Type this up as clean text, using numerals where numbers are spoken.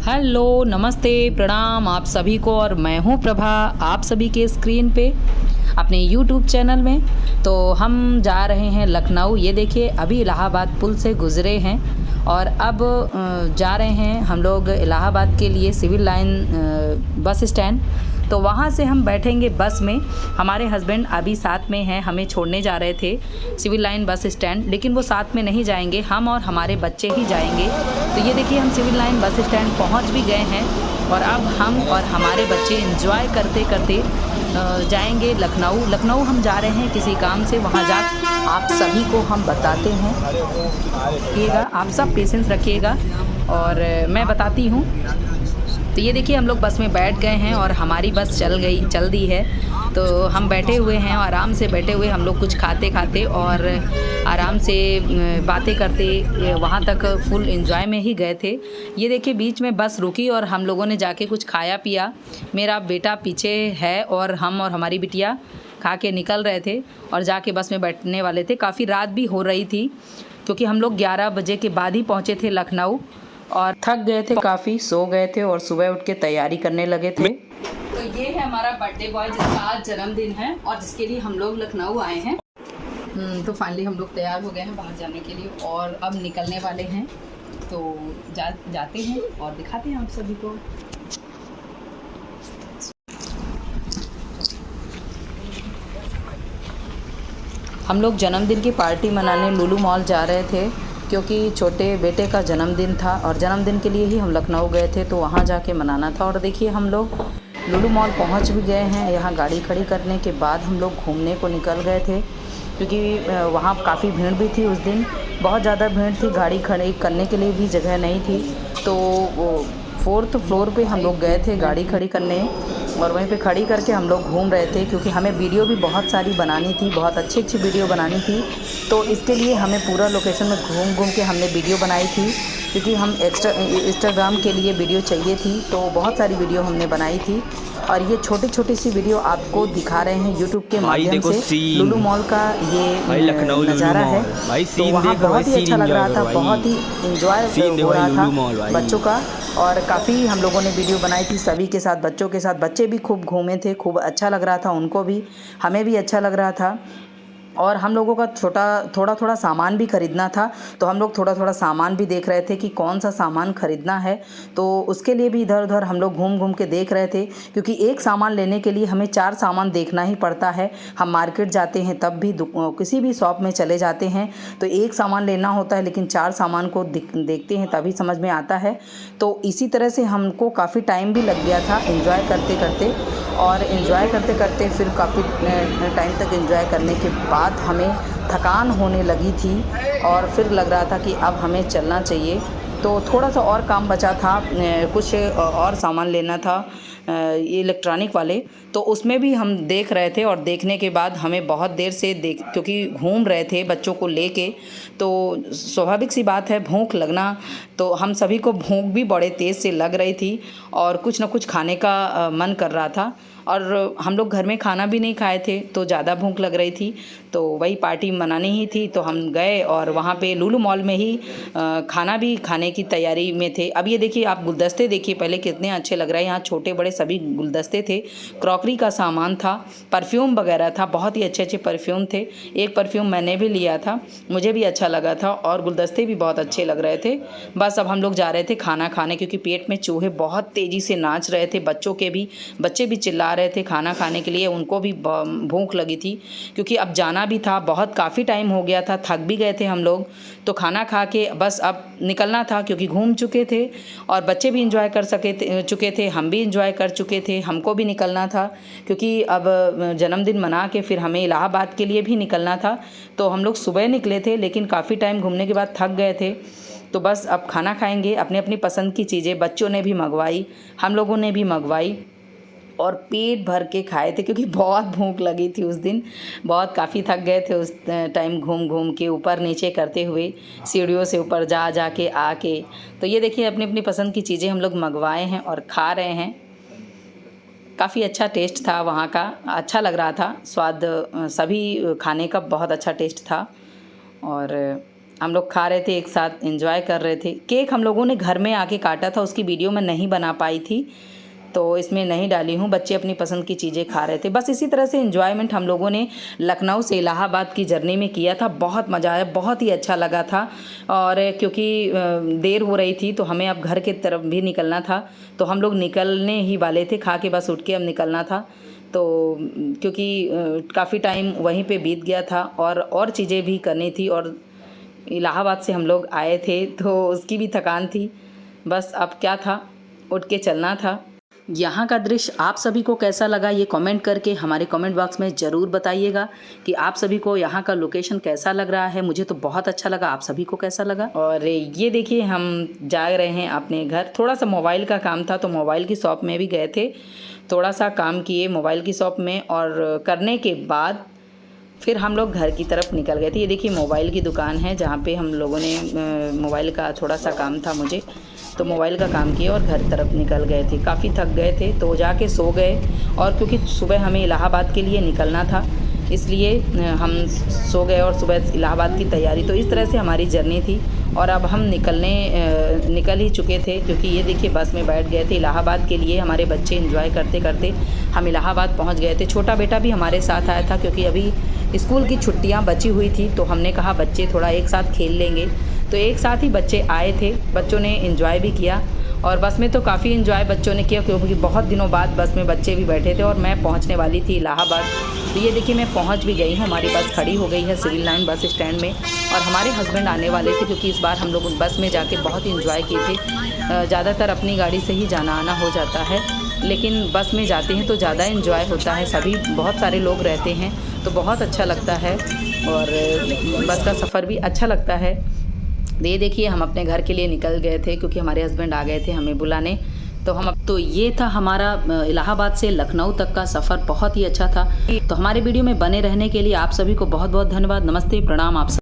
Hello, नमस्ते, प्रणाम आप सभी को। और मैं हूँ प्रभा, आप सभी के स्क्रीन पे अपने यूट्यूब चैनल में। तो हम जा रहे हैं लखनऊ। ये देखिए, अभी इलाहाबाद पुल से गुज़रे हैं और अब जा रहे हैं हम लोग इलाहाबाद के लिए सिविल लाइन बस स्टैंड। तो वहाँ से हम बैठेंगे बस में। हमारे हस्बैंड अभी साथ में हैं, हमें छोड़ने जा रहे थे सिविल लाइन बस स्टैंड, लेकिन वो साथ में नहीं जाएंगे, हम और हमारे बच्चे ही जाएंगे। तो ये देखिए, हम सिविल लाइन बस स्टैंड पहुँच भी गए हैं और अब हम और हमारे बच्चे एंजॉय करते करते जाएंगे लखनऊ हम जा रहे हैं किसी काम से। वहाँ जा आप सभी को हम बताते हैं। रखिएगा, आप सब पेशेंस रखिएगा और मैं बताती हूँ। तो ये देखिए, हम लोग बस में बैठ गए हैं और हमारी बस चल दी है। तो हम बैठे हुए हैं, आराम से बैठे हुए हम लोग कुछ खाते खाते और आराम से बातें करते वहाँ तक फुल एंजॉय में ही गए थे। ये देखिए, बीच में बस रुकी और हम लोगों ने जाके कुछ खाया पिया। मेरा बेटा पीछे है और हम और हमारी बिटिया खा के निकल रहे थे और जाके बस में बैठने वाले थे। काफ़ी रात भी हो रही थी क्योंकि हम लोग 11 बजे के बाद ही पहुँचे थे लखनऊ और थक गए थे, काफ़ी सो गए थे और सुबह उठ के तैयारी करने लगे थे। तो ये है हमारा बर्थडे बॉय जिसका आज जन्मदिन है और जिसके लिए हम लोग लखनऊ आए हैं। तो फाइनली हम लोग तैयार हो गए हैं बाहर जाने के लिए और अब निकलने वाले हैं। तो जाते हैं और दिखाते हैं आप सभी को। हम लोग जन्मदिन की पार्टी मनाने लुलु मॉल जा रहे थे क्योंकि छोटे बेटे का जन्मदिन था और जन्मदिन के लिए ही हम लखनऊ गए थे, तो वहाँ जाके मनाना था। और देखिए, हम लोग लुलु मॉल पहुँच भी गए हैं। यहाँ गाड़ी खड़ी करने के बाद हम लोग घूमने को निकल गए थे क्योंकि वहाँ काफ़ी भीड़ भी थी उस दिन, बहुत ज़्यादा भीड़ थी, गाड़ी खड़ी करने के लिए भी जगह नहीं थी। तो 4th फ्लोर पे हम लोग गए थे गाड़ी खड़ी करने और वहीं पे खड़ी करके हम लोग घूम रहे थे क्योंकि हमें वीडियो भी बहुत सारी बनानी थी, बहुत अच्छी अच्छी वीडियो बनानी थी। तो इसके लिए हमें पूरा लोकेशन में घूम घूम के हमने वीडियो बनाई थी क्योंकि हम इंस्टाग्राम के लिए वीडियो चाहिए थी। तो बहुत सारी वीडियो हमने बनाई थी और ये छोटी छोटी सी वीडियो आपको दिखा रहे हैं यूट्यूब के माध्यम से। लुलु मॉल का ये नज़ारा है। तो वहाँ बहुत ही अच्छा लग रहा था, बहुत ही इंजॉय हो रहा था बच्चों का और काफ़ी हम लोगों ने वीडियो बनाई थी सभी के साथ, बच्चों के साथ। बच्चे भी खूब घूमे थे, खूब अच्छा लग रहा था उनको भी, हमें भी अच्छा लग रहा था। और हम लोगों का थोड़ा थोड़ा सामान भी ख़रीदना था, तो हम लोग थोड़ा थोड़ा सामान भी देख रहे थे कि कौन सा सामान ख़रीदना है। तो उसके लिए भी इधर उधर हम लोग घूम घूम के देख रहे थे क्योंकि एक सामान लेने के लिए हमें 4 सामान देखना ही पड़ता है। हम मार्केट जाते हैं तब भी किसी भी शॉप में चले जाते हैं तो एक सामान लेना होता है, लेकिन 4 सामान को देखते हैं तभी समझ में आता है। तो इसी तरह से हमको काफ़ी टाइम भी लग गया था एंजॉय करते करते। और एंजॉय करते करते फिर काफ़ी टाइम तक एंजॉय करने के बाद हमें थकान होने लगी थी और फिर लग रहा था कि अब हमें चलना चाहिए। तो थोड़ा सा और काम बचा था, कुछ और सामान लेना था ये इलेक्ट्रॉनिक वाले, तो उसमें भी हम देख रहे थे। और देखने के बाद हमें बहुत देर से क्योंकि घूम रहे थे बच्चों को लेके, तो स्वाभाविक सी बात है भूख लगना। तो हम सभी को भूख भी बड़े तेज़ से लग रही थी और कुछ ना कुछ खाने का मन कर रहा था। और हम लोग घर में खाना भी नहीं खाए थे तो ज़्यादा भूख लग रही थी, तो वही पार्टी मनानी ही थी। तो हम गए और वहाँ पे लुलु मॉल में ही खाना भी खाने की तैयारी में थे। अब ये देखिए, आप गुलदस्ते देखिए पहले कितने अच्छे लग रहे हैं। यहाँ छोटे बड़े सभी गुलदस्ते थे, क्रॉकरी का सामान था, परफ्यूम वगैरह था, बहुत ही अच्छे अच्छे परफ्यूम थे। एक परफ्यूम मैंने भी लिया था, मुझे भी अच्छा लगा था और गुलदस्ते भी बहुत अच्छे लग रहे थे। बस अब हम लोग जा रहे थे खाना खाने क्योंकि पेट में चूहे बहुत तेज़ी से नाच रहे थे, बच्चे भी चिल्ला रहे थे खाना खाने के लिए, उनको भी भूख लगी थी क्योंकि अब जाना भी था, बहुत काफ़ी टाइम हो गया था, थक भी गए थे हम लोग। तो खाना खा के बस अब निकलना था क्योंकि घूम चुके थे और बच्चे भी इंजॉय कर चुके थे, हम भी इंजॉय कर चुके थे, हमको भी निकलना था क्योंकि अब जन्मदिन मना के फिर हमें इलाहाबाद के लिए भी निकलना था। तो हम लोग सुबह निकले थे लेकिन काफ़ी टाइम घूमने के बाद थक गए थे। तो बस अब खाना खाएंगे, अपनी अपनी पसंद की चीज़ें बच्चों ने भी मंगवाई, हम लोगों ने भी मंगवाई और पेट भर के खाए थे क्योंकि बहुत भूख लगी थी उस दिन, बहुत काफ़ी थक गए थे उस टाइम घूम घूम के ऊपर नीचे करते हुए, सीढ़ियों से ऊपर जा जा के आके। तो ये देखिए, अपनी अपनी पसंद की चीज़ें हम लोग मंगवाए हैं और खा रहे हैं। काफ़ी अच्छा टेस्ट था वहाँ का, अच्छा लग रहा था स्वाद, सभी खाने का बहुत अच्छा टेस्ट था। और हम लोग खा रहे थे, एक साथ एंजॉय कर रहे थे। केक हम लोगों ने घर में आके काटा था, उसकी वीडियो मैं नहीं बना पाई थी तो इसमें नहीं डाली हूँ। बच्चे अपनी पसंद की चीज़ें खा रहे थे। बस इसी तरह से एंजॉयमेंट हम लोगों ने लखनऊ से इलाहाबाद की जर्नी में किया था। बहुत मज़ा आया, बहुत ही अच्छा लगा था। और क्योंकि देर हो रही थी तो हमें अब घर के तरफ भी निकलना था, तो हम लोग निकलने ही वाले थे, खा के बस उठ के अब निकलना था। तो क्योंकि काफ़ी टाइम वहीं पे बीत गया था और चीज़ें भी करनी थी, और इलाहाबाद से हम लोग आए थे तो उसकी भी थकान थी। बस अब क्या था, उठ के चलना था। यहाँ का दृश्य आप सभी को कैसा लगा ये कमेंट करके हमारे कमेंट बॉक्स में ज़रूर बताइएगा कि आप सभी को यहाँ का लोकेशन कैसा लग रहा है। मुझे तो बहुत अच्छा लगा, आप सभी को कैसा लगा। और ये देखिए हम जा रहे हैं अपने घर। थोड़ा सा मोबाइल का काम था तो मोबाइल की शॉप में भी गए थे, थोड़ा सा काम किए मोबाइल की शॉप में, और करने के बाद फिर हम लोग घर की तरफ निकल गए थे। ये देखिए मोबाइल की दुकान है जहाँ पे हम लोगों ने मोबाइल का थोड़ा सा काम था मुझे, तो मोबाइल का काम किया और घर तरफ निकल गए थे। काफ़ी थक गए थे तो जाके सो गए, और क्योंकि सुबह हमें इलाहाबाद के लिए निकलना था इसलिए हम सो गए और सुबह इलाहाबाद की तैयारी। तो इस तरह से हमारी जर्नी थी, और अब हम निकल ही चुके थे, क्योंकि ये देखिए बस में बैठ गए थे इलाहाबाद के लिए। हमारे बच्चे एंजॉय करते करते हम इलाहाबाद पहुंच गए थे। छोटा बेटा भी हमारे साथ आया था क्योंकि अभी स्कूल की छुट्टियां बची हुई थी, तो हमने कहा बच्चे थोड़ा एक साथ खेल लेंगे, तो एक साथ ही बच्चे आए थे। बच्चों ने एंजॉय भी किया, और बस में तो काफ़ी एंजॉय बच्चों ने किया क्योंकि बहुत दिनों बाद बस में बच्चे भी बैठे थे। और मैं पहुंचने वाली थी इलाहाबाद, तो ये देखिए मैं पहुंच भी गई हूँ। हमारी बस खड़ी हो गई है सिविल लाइन बस स्टैंड में, और हमारे हस्बैंड आने वाले थे क्योंकि इस बार हम लोग बस में जाके बहुत इंजॉय किए थे। ज़्यादातर अपनी गाड़ी से ही जाना आना हो जाता है, लेकिन बस में जाते हैं तो ज़्यादा इंजॉय होता है। सभी बहुत सारे लोग रहते हैं तो बहुत अच्छा लगता है, और बस का सफ़र भी अच्छा लगता है। ये देखिए हम अपने घर के लिए निकल गए थे क्योंकि हमारे हस्बैंड आ गए थे हमें बुलाने। तो ये था हमारा इलाहाबाद से लखनऊ तक का सफ़र, बहुत ही अच्छा था। तो हमारे वीडियो में बने रहने के लिए आप सभी को बहुत बहुत धन्यवाद। नमस्ते, प्रणाम आप सब।